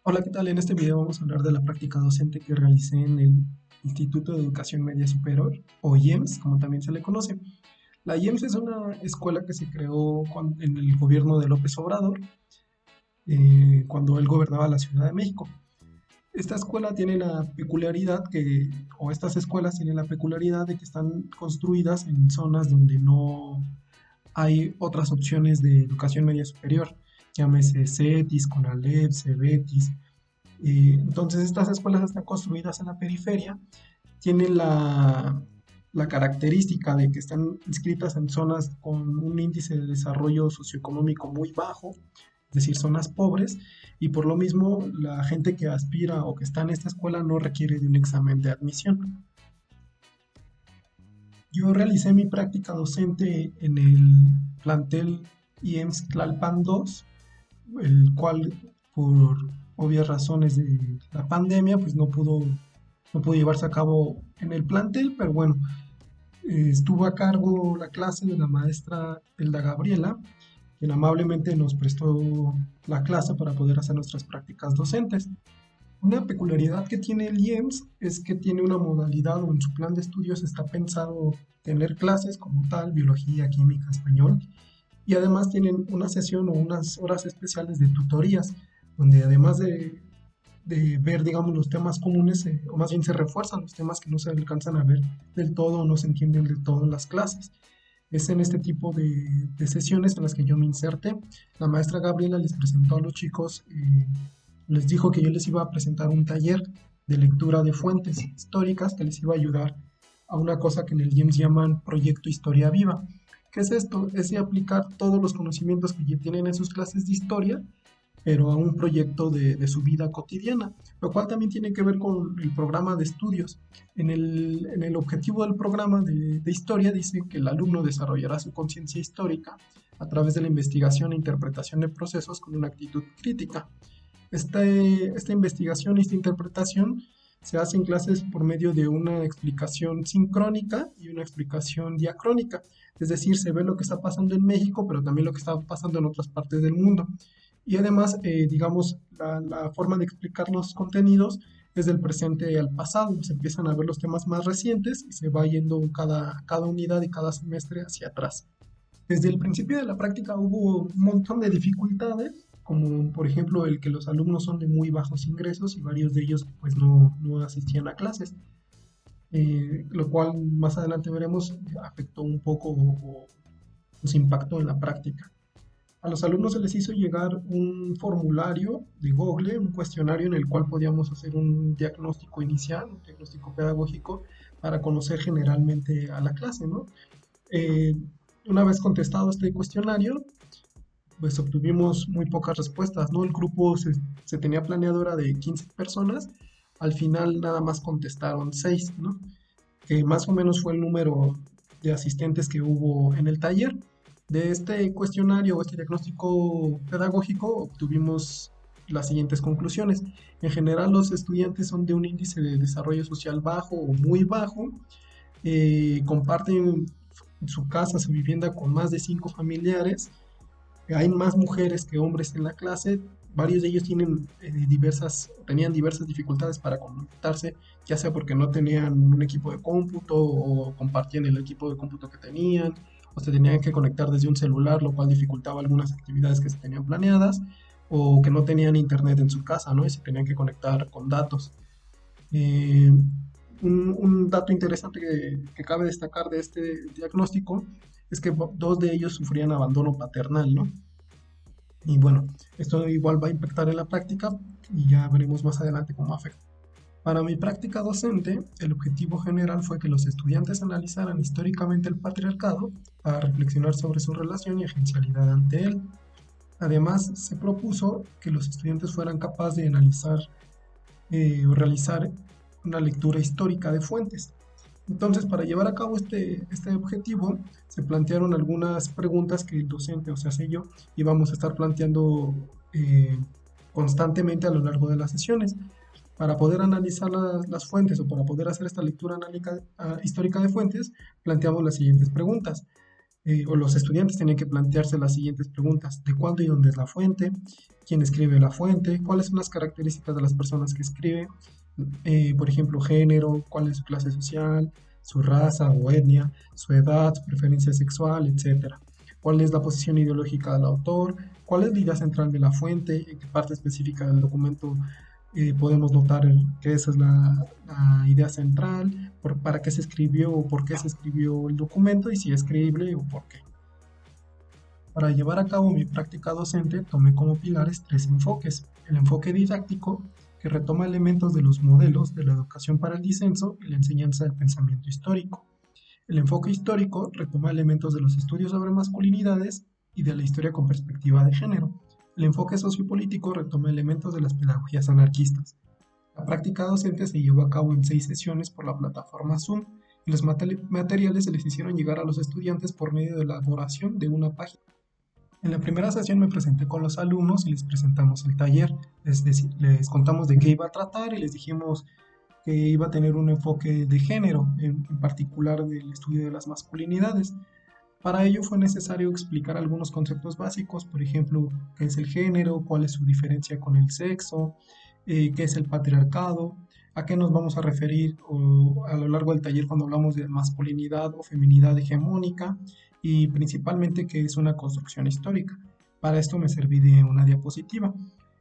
Hola, ¿qué tal? En este video vamos a hablar de la práctica docente que realicé en el Instituto de Educación Media Superior, o IEMS, como también se le conoce. La IEMS es una escuela que se creó en el gobierno de López Obrador, cuando él gobernaba la Ciudad de México. Esta escuela tiene la peculiaridad o estas escuelas tienen la peculiaridad de que están construidas en zonas donde no hay otras opciones de educación media superior, llámese CETIS, CONALEP, CEBETIS. Entonces estas escuelas están construidas en la periferia, tienen la característica de que están inscritas en zonas con un índice de desarrollo socioeconómico muy bajo, es decir, zonas pobres, y por lo mismo la gente que aspira o que está en esta escuela no requiere de un examen de admisión. Yo realicé mi práctica docente en el plantel IEMS Tlalpan 2, el cual por obvias razones de la pandemia pues no pudo llevarse a cabo en el plantel, pero bueno, estuvo a cargo la clase de la maestra Elda Gabriela, quien amablemente nos prestó la clase para poder hacer nuestras prácticas docentes. Una peculiaridad que tiene el IEMS es que tiene una modalidad o en su plan de estudios está pensado tener clases como tal, biología, química, español, y además tienen una sesión o unas horas especiales de tutorías, donde además de ver, digamos, los temas comunes, o más bien se refuerzan los temas que no se alcanzan a ver del todo o no se entienden del todo en las clases. Es en este tipo de sesiones en las que yo me inserté. La maestra Gabriela les presentó a los chicos, les dijo que yo les iba a presentar un taller de lectura de fuentes históricas que les iba a ayudar a una cosa que en el IEMS llaman Proyecto Historia Viva. ¿Qué es esto? Es de aplicar todos los conocimientos que ya tienen en sus clases de historia, pero a un proyecto de su vida cotidiana, lo cual también tiene que ver con el programa de estudios. En el objetivo del programa de historia dice que el alumno desarrollará su conciencia histórica a través de la investigación e interpretación de procesos con una actitud crítica. Esta investigación y esta interpretación se hace en clases por medio de una explicación sincrónica y una explicación diacrónica. Es decir, se ve lo que está pasando en México, pero también lo que está pasando en otras partes del mundo. Y además, digamos, la forma de explicar los contenidos es del presente al pasado. Se empiezan a ver los temas más recientes y se va yendo cada unidad y cada semestre hacia atrás. Desde el principio de la práctica hubo un montón de dificultades, como por ejemplo el que los alumnos son de muy bajos ingresos y varios de ellos pues no asistían a clases, lo cual más adelante veremos afectó un poco o nos impactó en la práctica. A los alumnos se les hizo llegar un formulario de Google, un cuestionario en el cual podíamos hacer un diagnóstico inicial, un diagnóstico pedagógico para conocer generalmente a la clase, ¿no? Eh, una vez contestado este cuestionario, pues obtuvimos muy pocas respuestas, ¿no? El grupo se tenía planeado era de 15 personas, al final nada más contestaron 6, ¿no? Que más o menos fue el número de asistentes que hubo en el taller. De este cuestionario o este diagnóstico pedagógico obtuvimos las siguientes conclusiones. En general, los estudiantes son de un índice de desarrollo social bajo o muy bajo, comparten su casa, su vivienda con más de 5 familiares, hay más mujeres que hombres en la clase, varios de ellos tenían diversas dificultades para conectarse, ya sea porque no tenían un equipo de cómputo o compartían el equipo de cómputo que tenían, o se tenían que conectar desde un celular, lo cual dificultaba algunas actividades que se tenían planeadas, o que no tenían internet en su casa, ¿no? Y se tenían que conectar con datos. Eh, un dato interesante que cabe destacar de este diagnóstico es que dos de ellos sufrían abandono paternal, ¿no? Y bueno, esto igual va a impactar en la práctica y ya veremos más adelante cómo afecta. Para mi práctica docente, el objetivo general fue que los estudiantes analizaran históricamente el patriarcado para reflexionar sobre su relación y agencialidad ante él. Además, se propuso que los estudiantes fueran capaces de analizar o realizar una lectura histórica de fuentes. Entonces, para llevar a cabo este objetivo, se plantearon algunas preguntas que el docente, o sea, yo, íbamos a estar planteando constantemente a lo largo de las sesiones. Para poder analizar las fuentes o para poder hacer esta lectura histórica de fuentes, planteamos las siguientes preguntas. o los estudiantes tenían que plantearse las siguientes preguntas: ¿de cuándo y dónde es la fuente? ¿Quién escribe la fuente? ¿Cuáles son las características de las personas que escriben? Por ejemplo, género, cuál es su clase social, su raza o etnia, su edad, su preferencia sexual, etcétera. ¿Cuál es la posición ideológica del autor? ¿Cuál es la idea central de la fuente? ¿En qué parte específica del documento podemos notar que esa es la idea central? ¿Para qué se escribió o por qué se escribió el documento? Y si es creíble o por qué. Para llevar a cabo mi práctica docente, tomé como pilares tres enfoques: el enfoque didáctico, que retoma elementos de los modelos de la educación para el disenso y la enseñanza del pensamiento histórico; el enfoque histórico retoma elementos de los estudios sobre masculinidades y de la historia con perspectiva de género; el enfoque sociopolítico retoma elementos de las pedagogías anarquistas. La práctica docente se llevó a cabo en 6 sesiones por la plataforma Zoom, y los materiales se les hicieron llegar a los estudiantes por medio de la elaboración de una página. En la primera sesión me presenté con los alumnos y les presentamos el taller. Les contamos de qué iba a tratar y les dijimos que iba a tener un enfoque de género, en particular del estudio de las masculinidades. Para ello fue necesario explicar algunos conceptos básicos, por ejemplo, qué es el género, cuál es su diferencia con el sexo, qué es el patriarcado, a qué nos vamos a referir a lo largo del taller cuando hablamos de masculinidad o feminidad hegemónica, y principalmente qué es una construcción histórica. Para esto me serví de una diapositiva.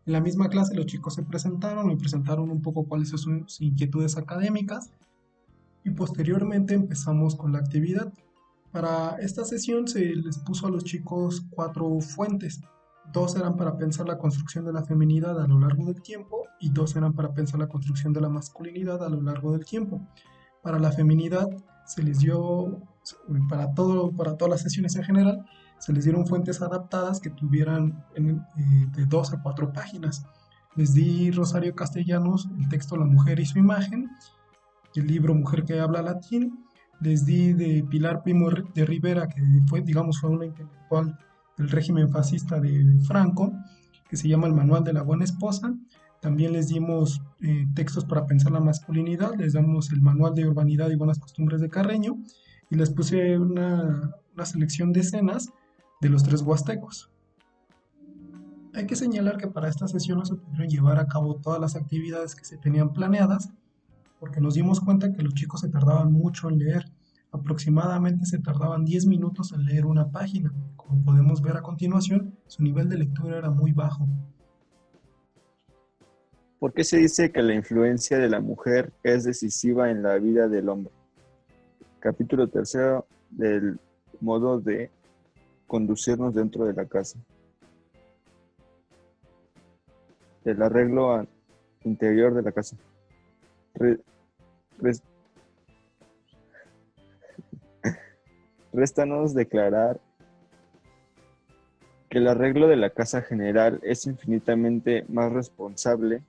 En la misma clase los chicos se presentaron, me presentaron un poco cuáles son sus inquietudes académicas, y posteriormente empezamos con la actividad. Para esta sesión se les puso a los chicos 4 fuentes. 2 eran para pensar la construcción de la feminidad a lo largo del tiempo y 2 eran para pensar la construcción de la masculinidad a lo largo del tiempo. Para la feminidad se les dio, para todas las sesiones en general, se les dieron fuentes adaptadas que tuvieran de 2 a 4 páginas. Les di Rosario Castellanos el texto La mujer y su imagen, el libro Mujer que habla latín. Les di de Pilar Primo de Rivera, que fue, digamos, fue una intelectual del régimen fascista de Franco, que se llama El Manual de la Buena Esposa. También les dimos textos para pensar la masculinidad, les damos el Manual de Urbanidad y Buenas Costumbres de Carreño, y les puse una selección de escenas de los tres huastecos. Hay que señalar que para esta sesión no se pudieron llevar a cabo todas las actividades que se tenían planeadas, porque nos dimos cuenta que los chicos se tardaban mucho en leer. Aproximadamente se tardaban 10 minutos en leer una página. Como podemos ver a continuación, su nivel de lectura era muy bajo. ¿Por qué se dice que la influencia de la mujer es decisiva en la vida del hombre? Capítulo 3 del modo de conducirnos dentro de la casa. El arreglo interior de la casa. Réstanos declarar que el arreglo de la casa general es infinitamente más responsable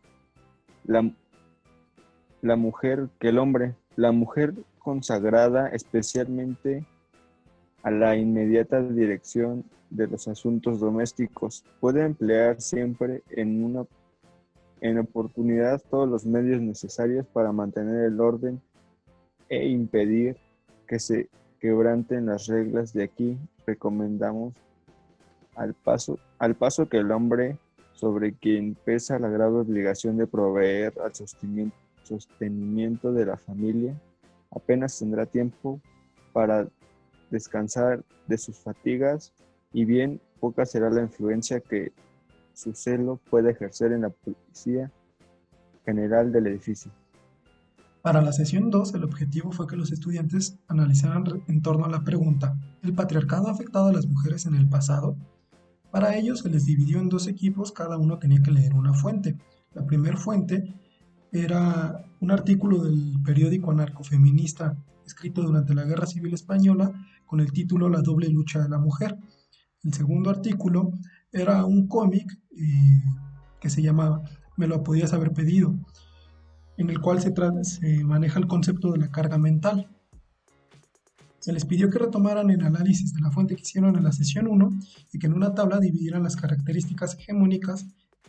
la mujer que el hombre. La mujer consagrada especialmente a la inmediata dirección de los asuntos domésticos puede emplear siempre en oportunidad todos los medios necesarios para mantener el orden e impedir que se quebranten las reglas. De aquí recomendamos al paso que el hombre, sobre quien pesa la grave obligación de proveer al sostenimiento de la familia, apenas tendrá tiempo para descansar de sus fatigas, y bien poca será la influencia que su celo puede ejercer en la policía general del edificio. Para la sesión 2, el objetivo fue que los estudiantes analizaran en torno a la pregunta: ¿el patriarcado ha afectado a las mujeres en el pasado? Para ello se les dividió en 2 equipos, cada uno tenía que leer una fuente. La primera fuente era un artículo del periódico anarcofeminista escrito durante la Guerra Civil Española con el título La doble lucha de la mujer. El segundo artículo era un cómic que se llamaba Me lo podías haber pedido, en el cual se maneja el concepto de la carga mental. Se les pidió que retomaran el análisis de la fuente que hicieron en la sesión 1 y que en una tabla dividieran las características hegemónicas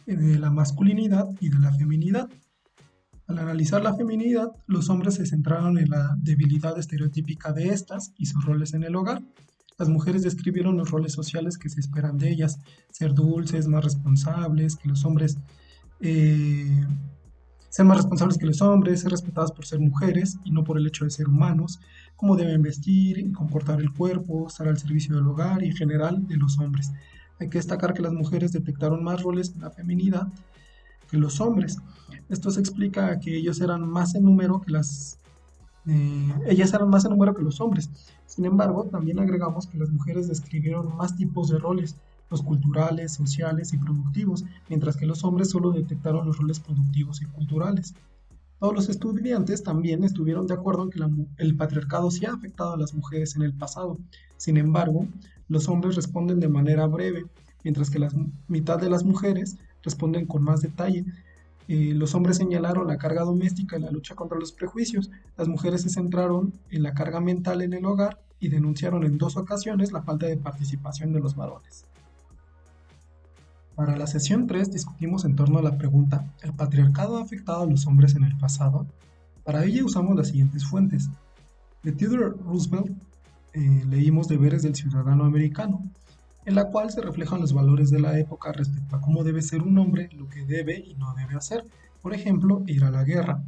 de la masculinidad y de la feminidad. Al analizar la feminidad, los hombres se centraron en la debilidad estereotípica de estas y sus roles en el hogar. Las mujeres describieron los roles sociales que se esperan de ellas, ser dulces, más responsables, que los hombres eh, ser más responsables que los hombres, ser respetadas por ser mujeres y no por el hecho de ser humanos, cómo deben vestir y comportar el cuerpo, estar al servicio del hogar y en general de los hombres. Hay que destacar que las mujeres detectaron más roles en la feminidad que los hombres. Esto se explica que ellos eran más en número que ellas eran más en número que los hombres. Sin embargo, también agregamos que las mujeres describieron más tipos de roles, los culturales, sociales y productivos, mientras que los hombres solo detectaron los roles productivos y culturales. Todos los estudiantes también estuvieron de acuerdo en que el patriarcado sí ha afectado a las mujeres en el pasado. Sin embargo, los hombres responden de manera breve, mientras que la mitad de las mujeres responden con más detalle. Los hombres señalaron la carga doméstica y la lucha contra los prejuicios. Las mujeres se centraron en la carga mental en el hogar y denunciaron en 2 ocasiones la falta de participación de los varones. Para la sesión 3 discutimos en torno a la pregunta ¿el patriarcado ha afectado a los hombres en el pasado? Para ello usamos las siguientes fuentes. De Theodore Roosevelt leímos Deberes del Ciudadano Americano, en la cual se reflejan los valores de la época respecto a cómo debe ser un hombre, lo que debe y no debe hacer, por ejemplo, ir a la guerra.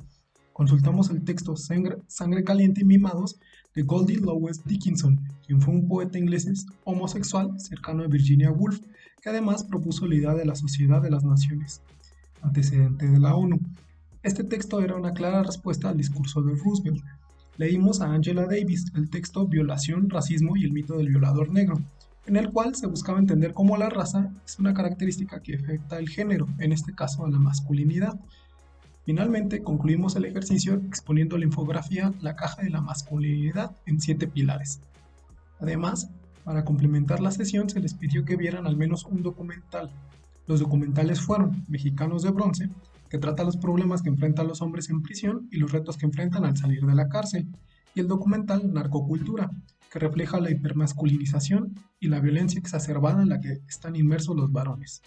Consultamos el texto Sangre Caliente y Mimados de Goldie Lowes Dickinson, quien fue un poeta inglés homosexual cercano a Virginia Woolf, que además propuso la idea de la Sociedad de las Naciones, antecedente de la ONU. Este texto era una clara respuesta al discurso de Roosevelt. Leímos a Angela Davis el texto Violación, Racismo y el mito del violador negro, en el cual se buscaba entender cómo la raza es una característica que afecta el género, en este caso a la masculinidad. Finalmente, concluimos el ejercicio exponiendo la infografía La caja de la masculinidad en 7 pilares. Además, para complementar la sesión se les pidió que vieran al menos un documental. Los documentales fueron Mexicanos de Bronce, que trata los problemas que enfrentan los hombres en prisión y los retos que enfrentan al salir de la cárcel, y el documental Narcocultura, que refleja la hipermasculinización y la violencia exacerbada en la que están inmersos los varones.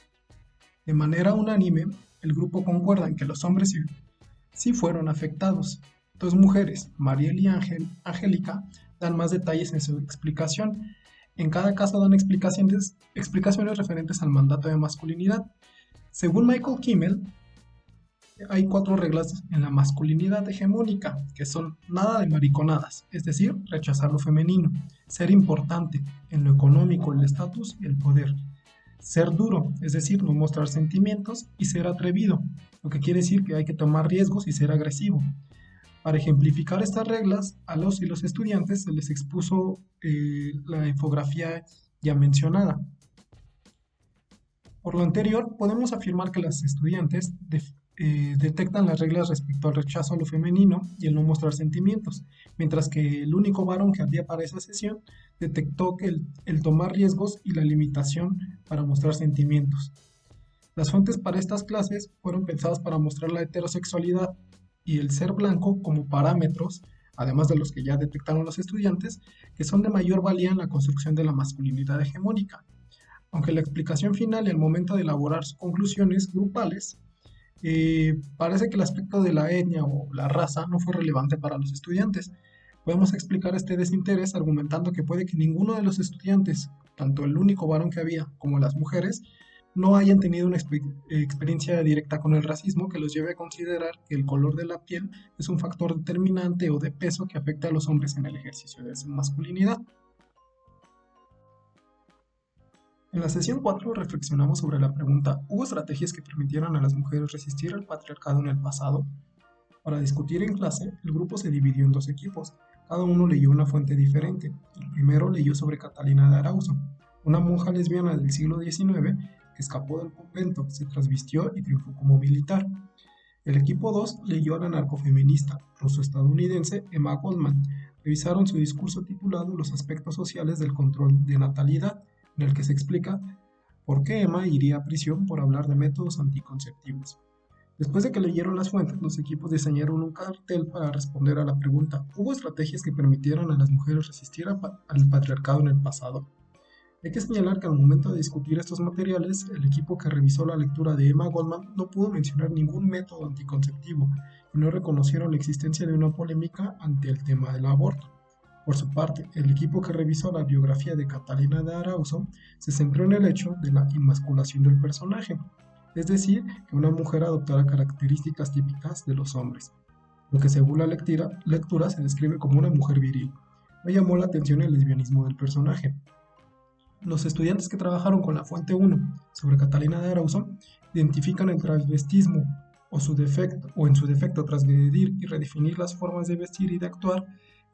De manera unánime, el grupo concuerda en que los hombres sí fueron afectados. 2 mujeres, Mariel y Angélica, dan más detalles en su explicación. En cada caso dan explicaciones referentes al mandato de masculinidad. Según Michael Kimmel, hay 4 reglas en la masculinidad hegemónica, que son nada de mariconadas, es decir, rechazar lo femenino, ser importante en lo económico, el estatus y el poder, ser duro, es decir, no mostrar sentimientos, y ser atrevido, lo que quiere decir que hay que tomar riesgos y ser agresivo. Para ejemplificar estas reglas, a los y los estudiantes se les expuso la infografía ya mencionada. Por lo anterior, podemos afirmar que las estudiantes detectan las reglas respecto al rechazo a lo femenino y el no mostrar sentimientos, mientras que el único varón que había para esa sesión detectó que el tomar riesgos y la limitación para mostrar sentimientos. Las fuentes para estas clases fueron pensadas para mostrar la heterosexualidad y el ser blanco como parámetros, además de los que ya detectaron los estudiantes, que son de mayor valía en la construcción de la masculinidad hegemónica. Aunque la explicación final y el momento de elaborar sus conclusiones grupales, parece que el aspecto de la etnia o la raza no fue relevante para los estudiantes. Podemos explicar este desinterés argumentando que puede que ninguno de los estudiantes, tanto el único varón que había como las mujeres, no hayan tenido una experiencia directa con el racismo que los lleve a considerar que el color de la piel es un factor determinante o de peso que afecta a los hombres en el ejercicio de su masculinidad. En la sesión 4 reflexionamos sobre la pregunta ¿hubo estrategias que permitieran a las mujeres resistir al patriarcado en el pasado? Para discutir en clase, el grupo se dividió en 2 equipos. Cada uno leyó una fuente diferente. El primero leyó sobre Catalina de Arauzo, una monja lesbiana del siglo XIX que escapó del convento, se transvistió y triunfó como militar. El equipo 2 leyó a la narcofeminista ruso-estadounidense Emma Goldman. Revisaron su discurso titulado Los aspectos sociales del control de natalidad, en el que se explica por qué Emma iría a prisión por hablar de métodos anticonceptivos. Después de que leyeron las fuentes, los equipos diseñaron un cartel para responder a la pregunta ¿hubo estrategias que permitieran a las mujeres resistir al patriarcado en el pasado? Hay que señalar que al momento de discutir estos materiales, el equipo que revisó la lectura de Emma Goldman no pudo mencionar ningún método anticonceptivo y no reconocieron la existencia de una polémica ante el tema del aborto. Por su parte, el equipo que revisó la biografía de Catalina de Arauzo se centró en el hecho de la inmasculación del personaje, es decir, que una mujer adoptara características típicas de los hombres, lo que según la lectura se describe como una mujer viril. Me llamó la atención el lesbianismo del personaje. Los estudiantes que trabajaron con la fuente 1 sobre Catalina de Arauzo identifican el transvestismo o en su defecto transgredir y redefinir las formas de vestir y de actuar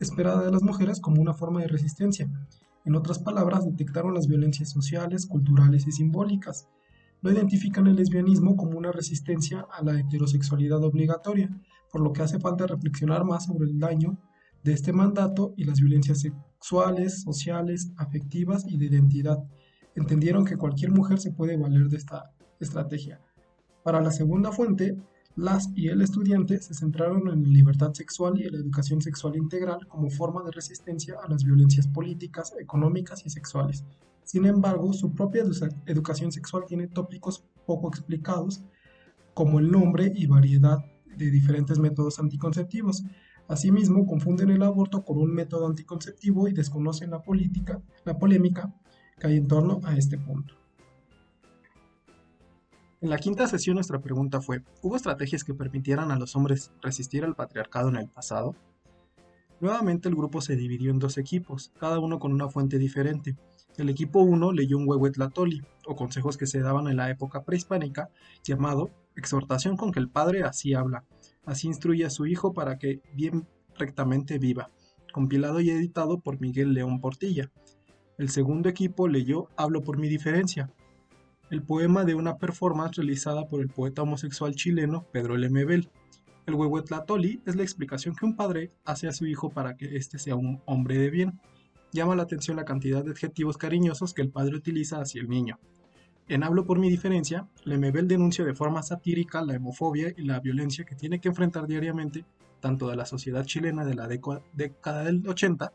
esperada de las mujeres como una forma de resistencia. En otras palabras, detectaron las violencias sociales, culturales y simbólicas. No identifican el lesbianismo como una resistencia a la heterosexualidad obligatoria, por lo que hace falta reflexionar más sobre el daño de este mandato y las violencias sexuales, sociales, afectivas y de identidad. Entendieron que cualquier mujer se puede valer de esta estrategia. Para la segunda fuente, las y el estudiante se centraron en la libertad sexual y en la educación sexual integral como forma de resistencia a las violencias políticas, económicas y sexuales. Sin embargo, su propia educación sexual tiene tópicos poco explicados, como el nombre y variedad de diferentes métodos anticonceptivos. Asimismo, confunden el aborto con un método anticonceptivo y desconocen la polémica que hay en torno a este punto. En la quinta sesión nuestra pregunta fue, ¿hubo estrategias que permitieran a los hombres resistir al patriarcado en el pasado? Nuevamente el grupo se dividió en dos equipos, cada uno con una fuente diferente. El equipo 1 leyó un Huehuetlatoli, o consejos que se daban en la época prehispánica, llamado Exhortación con que el padre así habla, así instruye a su hijo para que bien rectamente viva, compilado y editado por Miguel León Portilla. El segundo equipo leyó Hablo por mi diferencia, el poema de una performance realizada por el poeta homosexual chileno Pedro Lemebel. El Huehuetlatoli es la explicación que un padre hace a su hijo para que éste sea un hombre de bien. Llama la atención la cantidad de adjetivos cariñosos que el padre utiliza hacia el niño. En Hablo por mi diferencia, Lemebel denuncia de forma satírica la homofobia y la violencia que tiene que enfrentar diariamente tanto de la sociedad chilena de la década del 80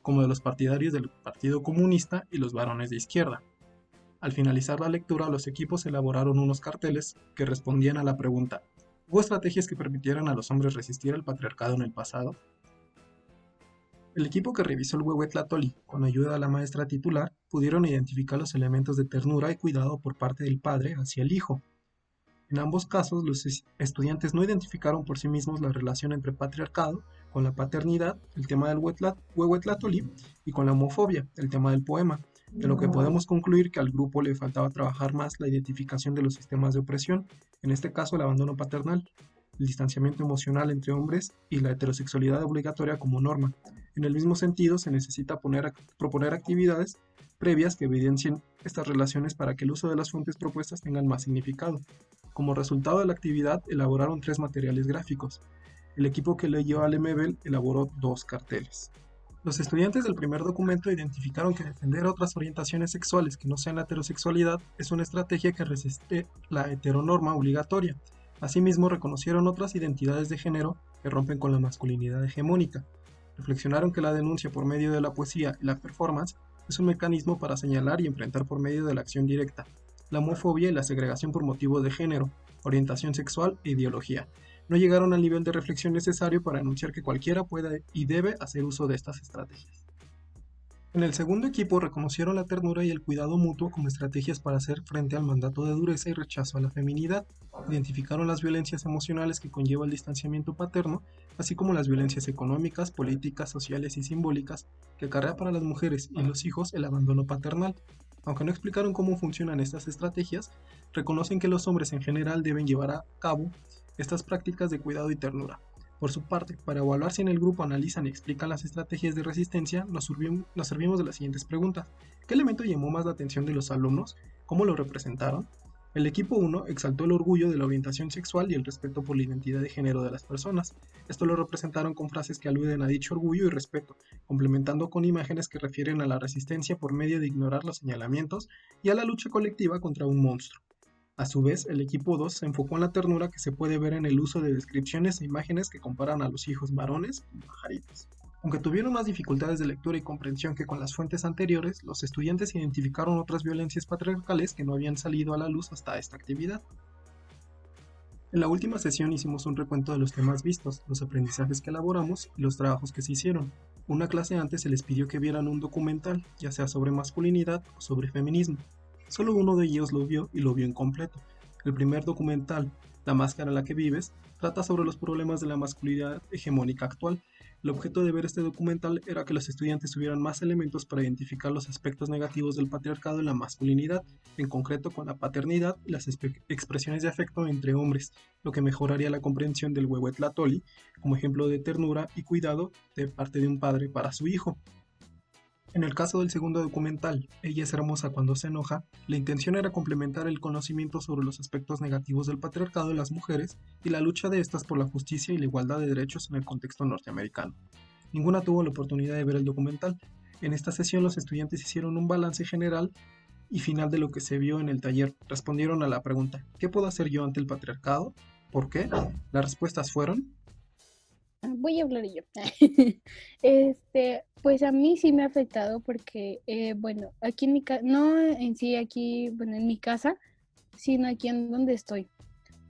como de los partidarios del Partido Comunista y los varones de izquierda. Al finalizar la lectura, los equipos elaboraron unos carteles que respondían a la pregunta: ¿hubo estrategias que permitieran a los hombres resistir al patriarcado en el pasado? El equipo que revisó el Huehuetlatoli, con ayuda de la maestra titular, pudieron identificar los elementos de ternura y cuidado por parte del padre hacia el hijo. En ambos casos, los estudiantes no identificaron por sí mismos la relación entre patriarcado, con la paternidad, el tema del Huehuetlatoli, y con la homofobia, el tema del poema, de lo que podemos concluir que al grupo le faltaba trabajar más la identificación de los sistemas de opresión, en este caso el abandono paternal, el distanciamiento emocional entre hombres y la heterosexualidad obligatoria como norma. En el mismo sentido, se necesita proponer actividades previas que evidencien estas relaciones para que el uso de las fuentes propuestas tengan más significado. Como resultado de la actividad, elaboraron 3 materiales gráficos. El equipo que leyó a Lemebel elaboró 2 carteles. Los estudiantes del primer documento identificaron que defender otras orientaciones sexuales que no sean la heterosexualidad es una estrategia que resiste la heteronorma obligatoria. Asimismo, reconocieron otras identidades de género que rompen con la masculinidad hegemónica. Reflexionaron que la denuncia por medio de la poesía y la performance es un mecanismo para señalar y enfrentar por medio de la acción directa la homofobia y la segregación por motivos de género, orientación sexual e ideología. No llegaron al nivel de reflexión necesario para anunciar que cualquiera puede y debe hacer uso de estas estrategias. En el segundo equipo reconocieron la ternura y el cuidado mutuo como estrategias para hacer frente al mandato de dureza y rechazo a la feminidad. Identificaron las violencias emocionales que conlleva el distanciamiento paterno, así como las violencias económicas, políticas, sociales y simbólicas que acarrea para las mujeres y los hijos el abandono paternal. Aunque no explicaron cómo funcionan estas estrategias, reconocen que los hombres en general deben llevar a cabo estas prácticas de cuidado y ternura. Por su parte, para evaluar si en el grupo analizan y explican las estrategias de resistencia, nos servimos de las siguientes preguntas. ¿Qué elemento llamó más la atención de los alumnos? ¿Cómo lo representaron? El equipo 1 exaltó el orgullo de la orientación sexual y el respeto por la identidad de género de las personas. Esto lo representaron con frases que aluden a dicho orgullo y respeto, complementando con imágenes que refieren a la resistencia por medio de ignorar los señalamientos y a la lucha colectiva contra un monstruo. A su vez, el equipo 2 se enfocó en la ternura que se puede ver en el uso de descripciones e imágenes que comparan a los hijos varones con pajaritos. Aunque tuvieron más dificultades de lectura y comprensión que con las fuentes anteriores, los estudiantes identificaron otras violencias patriarcales que no habían salido a la luz hasta esta actividad. En la última sesión hicimos un recuento de los temas vistos, los aprendizajes que elaboramos y los trabajos que se hicieron. Una clase antes se les pidió que vieran un documental, ya sea sobre masculinidad o sobre feminismo. Solo uno de ellos lo vio y lo vio incompleto. El primer documental, La máscara en la que vives, trata sobre los problemas de la masculinidad hegemónica actual. El objeto de ver este documental era que los estudiantes tuvieran más elementos para identificar los aspectos negativos del patriarcado en la masculinidad, en concreto con la paternidad y las expresiones de afecto entre hombres, lo que mejoraría la comprensión del huehuetlatoli como ejemplo de ternura y cuidado de parte de un padre para su hijo. En el caso del segundo documental, Ella es hermosa cuando se enoja, la intención era complementar el conocimiento sobre los aspectos negativos del patriarcado de las mujeres y la lucha de estas por la justicia y la igualdad de derechos en el contexto norteamericano. Ninguna tuvo la oportunidad de ver el documental. En esta sesión los estudiantes hicieron un balance general y final de lo que se vio en el taller. Respondieron a la pregunta, ¿qué puedo hacer yo ante el patriarcado? ¿Por qué? Las respuestas fueron, Voy a hablar yo. Pues a mí sí me ha afectado porque, bueno, aquí en mi casa, no en sí aquí, bueno, en mi casa, sino aquí en donde estoy.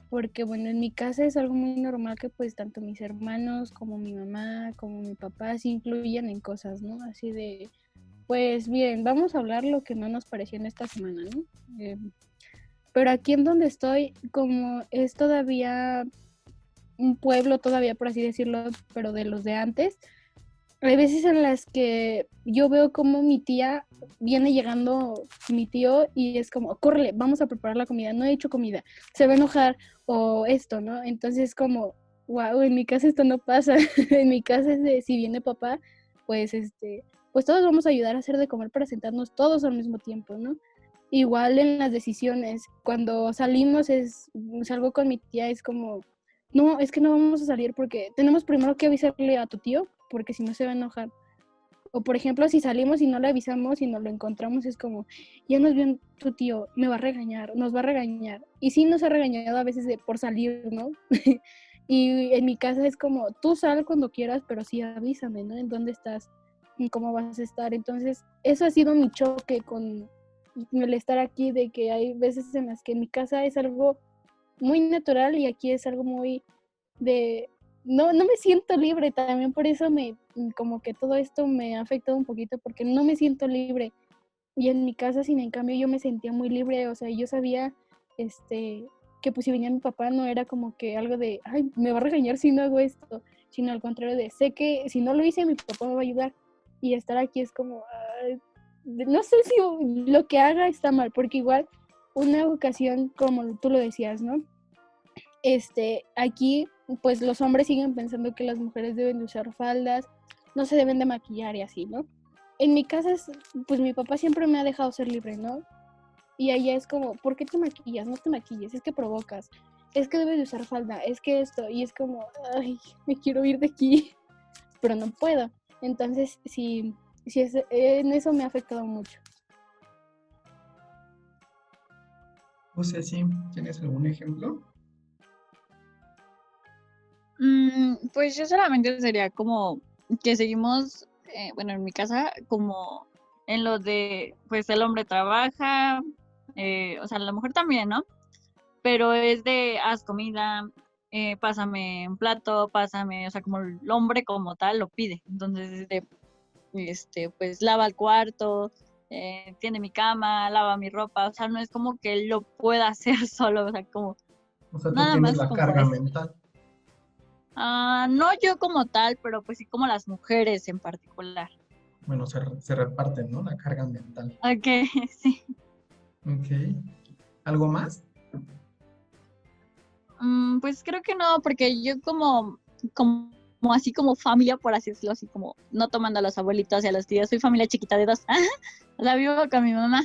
Porque, bueno, en mi casa es algo muy normal que pues tanto mis hermanos como mi mamá, como mi papá se incluyan en cosas, ¿no? Así de, pues bien, vamos a hablar lo que no nos pareció en esta semana, ¿no? Pero aquí en donde estoy, como es todavía un pueblo todavía, por así decirlo, pero de los de antes. Hay veces en las que yo veo como mi tía viene llegando mi tío y es como, córrele, vamos a preparar la comida, no he hecho comida, se va a enojar o esto, ¿no? Entonces como, wow, en mi casa esto no pasa, en mi casa es de, si viene papá, pues pues todos vamos a ayudar a hacer de comer para sentarnos todos al mismo tiempo, ¿no? Igual en las decisiones, cuando salimos salgo con mi tía, es como, no, es que no vamos a salir porque tenemos primero que avisarle a tu tío, porque si no se va a enojar. O por ejemplo, si salimos y no le avisamos y nos lo encontramos, es como, ya nos vio tu tío, me va a regañar, nos va a regañar. Y sí nos ha regañado a veces por salir, ¿no? Y en mi casa es como, tú sal cuando quieras, pero sí avísame, ¿no? En dónde estás y cómo vas a estar. Entonces, eso ha sido mi choque con el estar aquí, de que hay veces en las que en mi casa es algo muy natural y aquí es algo muy de, no me siento libre, también por eso como que todo esto me ha afectado un poquito porque no me siento libre. Y en mi casa, sin en cambio, yo me sentía muy libre, o sea, yo sabía, que pues si venía mi papá no era como que algo de, ay, me va a regañar si no hago esto, sino al contrario de, sé que si no lo hice, mi papá me va a ayudar. Y estar aquí es como, ay, no sé si lo que haga está mal, porque igual una ocasión, como tú lo decías, ¿no? Aquí, pues los hombres siguen pensando que las mujeres deben de usar faldas, no se deben de maquillar y así, ¿no? En mi casa, pues mi papá siempre me ha dejado ser libre, ¿no? Y allá es como, ¿por qué te maquillas? No te maquilles, es que provocas, es que debes de usar falda, es que esto, y es como, ay, me quiero ir de aquí, pero no puedo. Entonces, sí, en eso me ha afectado mucho. no sé si tienes algún ejemplo. Pues yo solamente sería como que seguimos, bueno, en mi casa, como en lo de, pues el hombre trabaja, o sea, la mujer también, ¿no? Pero es de, haz comida, pásame un plato, pásame, o sea, como el hombre como tal lo pide. Entonces, es de, pues lava el cuarto, tiende mi cama, lava mi ropa, o sea, no es como que él lo pueda hacer solo, o sea, como O sea, tú nada tienes más la como carga es. mental. No yo como tal, pero pues sí como las mujeres en particular. Bueno, se reparten, ¿no? La carga mental. Ok, sí. Ok. ¿Algo más? Pues creo que no, porque yo como así como familia, por así decirlo, así como no tomando a los abuelitos y a los tíos, soy familia chiquita de dos, o sea, vivo con mi mamá.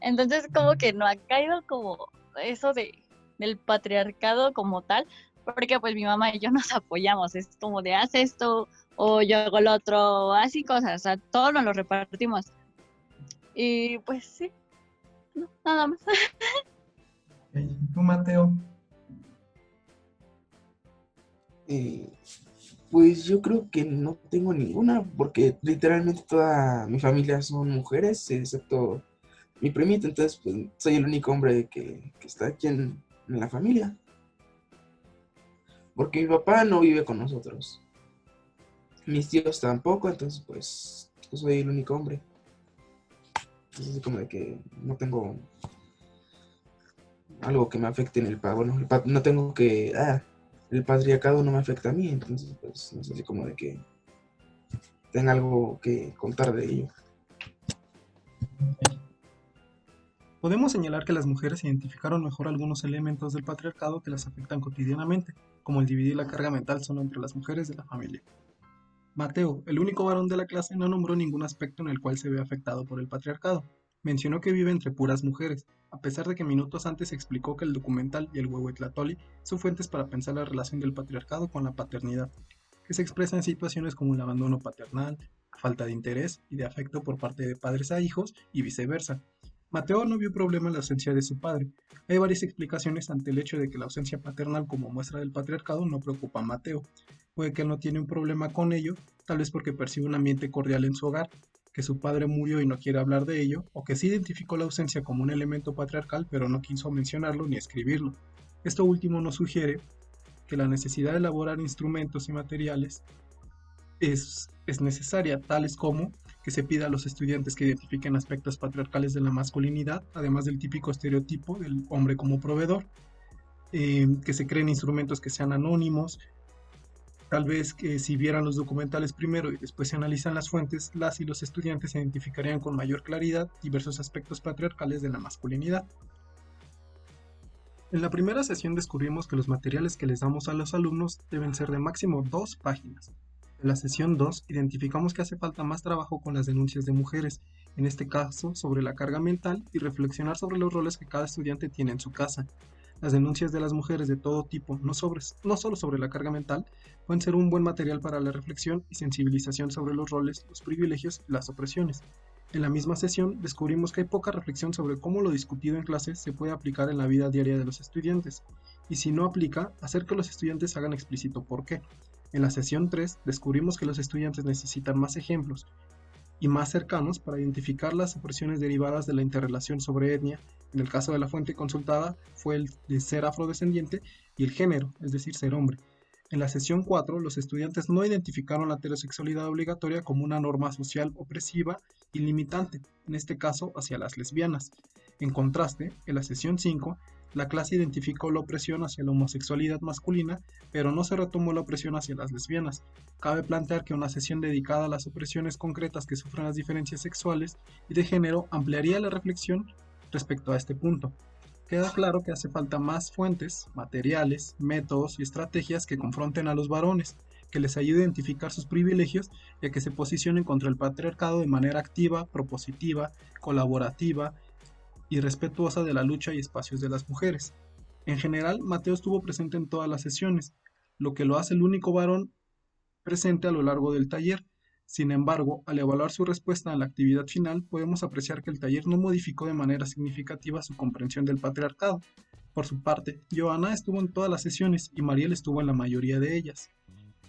Entonces como que no ha caído como eso del patriarcado como tal, porque pues mi mamá y yo nos apoyamos, es como de haz esto o yo hago lo otro, o así cosas, o sea, todos nos lo repartimos. Y pues sí, no, nada más. Ok. ¿Tú, Mateo? Eh, pues yo creo que no tengo ninguna, porque literalmente toda mi familia son mujeres, excepto mi primito, entonces pues soy el único hombre que está aquí en la familia, porque mi papá no vive con nosotros. Mis tíos tampoco, entonces pues yo soy el único hombre. Entonces así como de que no tengo algo que me afecte en el bueno, no tengo que, el patriarcado no me afecta a mí, entonces pues no sé si como de que tenga algo que contar de ello. Podemos señalar que las mujeres identificaron mejor algunos elementos del patriarcado que las afectan cotidianamente, como el dividir la carga mental solo entre las mujeres de la familia. Mateo, el único varón de la clase, no nombró ningún aspecto en el cual se ve afectado por el patriarcado. Mencionó que vive entre puras mujeres, a pesar de que minutos antes explicó que el documental y el Huehuetlactoli son fuentes para pensar la relación del patriarcado con la paternidad, que se expresa en situaciones como el abandono paternal, falta de interés y de afecto por parte de padres a hijos y viceversa. Mateo no vio problema en la ausencia de su padre. Hay varias explicaciones ante el hecho de que la ausencia paternal como muestra del patriarcado no preocupa a Mateo. Puede que él no tiene un problema con ello, tal vez porque percibe un ambiente cordial en su hogar, que su padre murió y no quiere hablar de ello, o que sí identificó la ausencia como un elemento patriarcal pero no quiso mencionarlo ni escribirlo. Esto último nos sugiere que la necesidad de elaborar instrumentos y materiales es necesaria, tales como que se pida a los estudiantes que identifiquen aspectos patriarcales de la masculinidad, además del típico estereotipo del hombre como proveedor, que se creen instrumentos que sean anónimos, tal vez que si vieran los documentales primero y después se analizan las fuentes, las y los estudiantes identificarían con mayor claridad diversos aspectos patriarcales de la masculinidad. En la primera sesión descubrimos que los materiales que les damos a los alumnos deben ser de máximo 2 páginas. En la sesión 2 identificamos que hace falta más trabajo con las denuncias de mujeres, en este caso sobre la carga mental y reflexionar sobre los roles que cada estudiante tiene en su casa. Las denuncias de las mujeres de todo tipo, no solo sobre la carga mental, pueden ser un buen material para la reflexión y sensibilización sobre los roles, los privilegios y las opresiones. En la misma sesión descubrimos que hay poca reflexión sobre cómo lo discutido en clases se puede aplicar en la vida diaria de los estudiantes, y si no aplica, hacer que los estudiantes hagan explícito por qué. En la sesión 3 descubrimos que los estudiantes necesitan más ejemplos y más cercanos para identificar las opresiones derivadas de la interrelación sobre etnia. En el caso de la fuente consultada fue el de ser afrodescendiente y el género, es decir, ser hombre. En la sesión 4, los estudiantes no identificaron la heterosexualidad obligatoria como una norma social opresiva y limitante, en este caso hacia las lesbianas. En contraste, en la sesión 5, la clase identificó la opresión hacia la homosexualidad masculina, pero no se retomó la opresión hacia las lesbianas. Cabe plantear que una sesión dedicada a las opresiones concretas que sufren las diferencias sexuales y de género ampliaría la reflexión respecto a este punto. Queda claro que hace falta más fuentes, materiales, métodos y estrategias que confronten a los varones, que les ayude a identificar sus privilegios y a que se posicionen contra el patriarcado de manera activa, propositiva, colaborativa y respetuosa de la lucha y espacios de las mujeres. En general, Mateo estuvo presente en todas las sesiones, lo que lo hace el único varón presente a lo largo del taller. Sin embargo, al evaluar su respuesta a la actividad final, podemos apreciar que el taller no modificó de manera significativa su comprensión del patriarcado. Por su parte, Johanna estuvo en todas las sesiones y Mariel estuvo en la mayoría de ellas.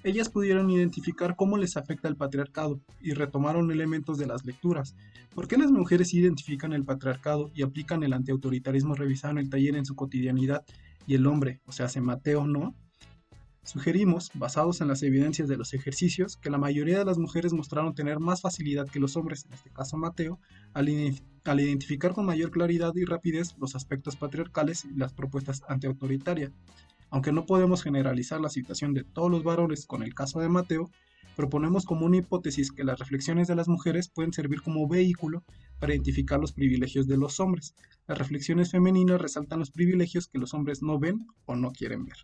Ellas pudieron identificar cómo les afecta el patriarcado y retomaron elementos de las lecturas. ¿Por qué las mujeres identifican el patriarcado y aplican el antiautoritarismo revisado en el taller en su cotidianidad y el hombre, o sea, Mateo, no? Sugerimos, basados en las evidencias de los ejercicios, que la mayoría de las mujeres mostraron tener más facilidad que los hombres, en este caso Mateo, al identificar con mayor claridad y rapidez los aspectos patriarcales y las propuestas antiautoritarias. Aunque no podemos generalizar la situación de todos los varones con el caso de Mateo, proponemos como una hipótesis que las reflexiones de las mujeres pueden servir como vehículo para identificar los privilegios de los hombres. Las reflexiones femeninas resaltan los privilegios que los hombres no ven o no quieren ver.